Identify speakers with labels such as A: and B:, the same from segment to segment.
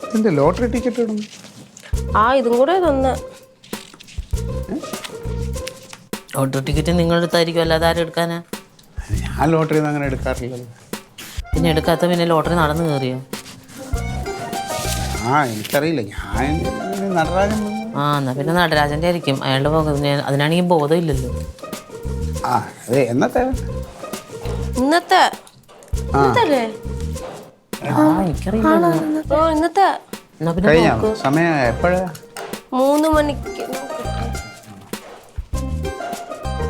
A: ഇതിന്റെ lottery ticket ഇടുന്നു.
B: ആ ഇതും കൂടെ തന്ന.
C: ലോട്ടറി ടിക്കറ്റ് നിങ്ങൾ എടുത്തായിരിക്കും, അല്ലാതെ ആരും എടുക്കാനാ?
A: ഞാൻ ലോട്ടറി ഒന്നും അങ്ങനെ എടുക്കാറില്ലല്ലോ.
C: പിന്നെ എടുക്കാത്ത പിന്നെ ലോട്ടറി നടന്നു കയറിയോ?
A: എനിക്കറിയില്ല. ഞാൻ നടരാജൻ.
C: എന്നാ പിന്നെ നടരാജൻ്റെ ആയിരിക്കും. അയാളുടെ അതിനാണെങ്കിൽ ബോധമില്ലല്ലോ.
A: അതെ. ഇന്നത്തെ
B: ഇന്നത്തെ
C: എനിക്കറിയില്ല.
B: ഇന്നത്തെ
C: എന്നാ പിന്നെ
A: കഴിഞ്ഞ സമയം എപ്പോഴാ?
B: 3 മണിക്ക്.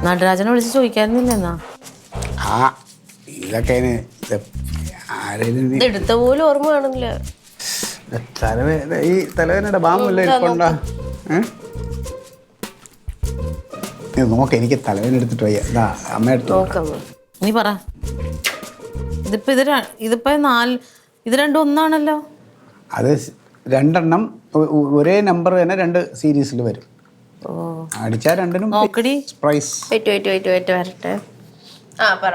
C: നടരാജനെ വിളിച്ച് ചോദിക്കാറുന്നില്ല എന്നാ?
A: ഇതൊക്കെ
B: എടുത്ത പോലും ഓർമ്മ കാണില്ല.
A: ഈ തലവേദനയുടെ ബാമല്ലേ ഇരിപ്പുണ്ടാ? നോക്ക, എനിക്ക് തലവേദന എടുത്തിട്ട് വയ്യ. അമ്മ എടുത്തു.
C: നീ പറ. ഇതിപ്പോ 4, ഇത് രണ്ടും ഒന്നാണല്ലോ. അത്
A: 2 ഒരേ നമ്പർ തന്നെ 2 സീരീസിൽ വരും. അടിച്ചാൽ 2നും പ്രൈസ്.
B: വരട്ടെ. പറ.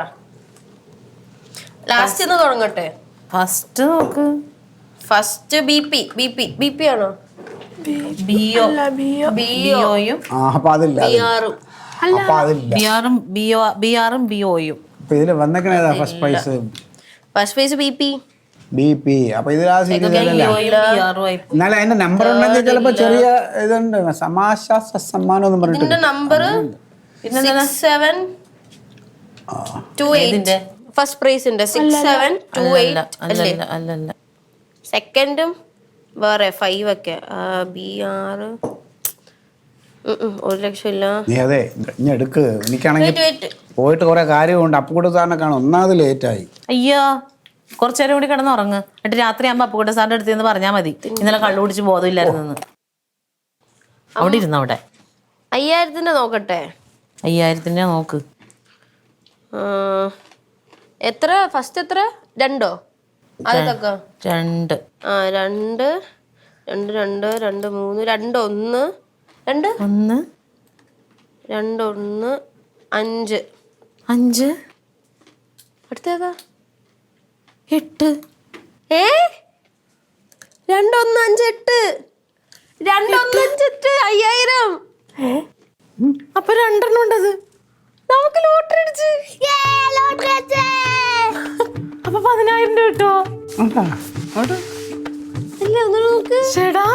B: ലാസ്റ്റ് തുടങ്ങട്ടെ.
C: ഫസ്റ്റ് നോക്ക്.
B: ഫസ്റ്റ് ബി ആണോ? ബിയോയും
C: ബിആറും ബിഒയും.
A: ഇതില് വന്നേക്കണേതാ first prize?
B: First prize B.
A: അപ്പൊ ഇതിൽ ആ സീരീസ് എന്നാലും അതിന്റെ നമ്പർ ഉണ്ടെങ്കിൽ ചിലപ്പോ ചെറിയ ഇതുണ്ട്. സമാശ്വാസ സമ്മാനം എന്ന് പറഞ്ഞിട്ട്
B: നമ്പർ 6728. ഫസ്റ്റ് പ്രൈസ് ഉണ്ട് 6728
C: അല്ലല്ല.
B: സെക്കൻഡും വേറെ 5 ഒക്കെ. BR 1 ലക്ഷം ഇല്ല.
A: നീ അതെ ഇനി എടുക്ക്. എനിക്കാണെങ്കിൽ പോയിട്ട് കുറെ കാര്യമുണ്ട്. അപ്പുകൂടെ സാറിനെ കാണും. ഒന്നാമത് ലേറ്റായി.
C: അയ്യോ, കുറച്ചേരം കൂടി കിടന്നുറങ്ങ്. എന്നിട്ട് രാത്രി ആകുമ്പോ അപ്പുകൂടെ സാറിന്റെ അടുത്ത് പറഞ്ഞാൽ മതി, ഇന്നലെ കള്ളു കുടിച്ച് ബോധമില്ലായിരുന്നു. അവിടെ ഇരുന്നു. അവിടെ
B: 5000 നോക്കട്ടെ.
C: 5000 നോക്ക്.
B: എത്ര ഫസ്റ്റ്? എത്ര? 2 അതൊക്കെ
C: 2.
B: 2 2 2 2 3 2 1 2 2 1 5
C: 5.
B: അടുത്തേതാ?
C: 8.
B: 2 1 5 8. 2 1 5 8. 5000.
C: അപ്പൊ 2 ഉണ്ടത്.
B: നമുക്ക് ലോട്ടറി അടിച്ച്.
C: അപ്പൊ 10000 കിട്ടോ?
B: അല്ലേ, ഒന്ന് നോക്ക്.
C: ചേടാ,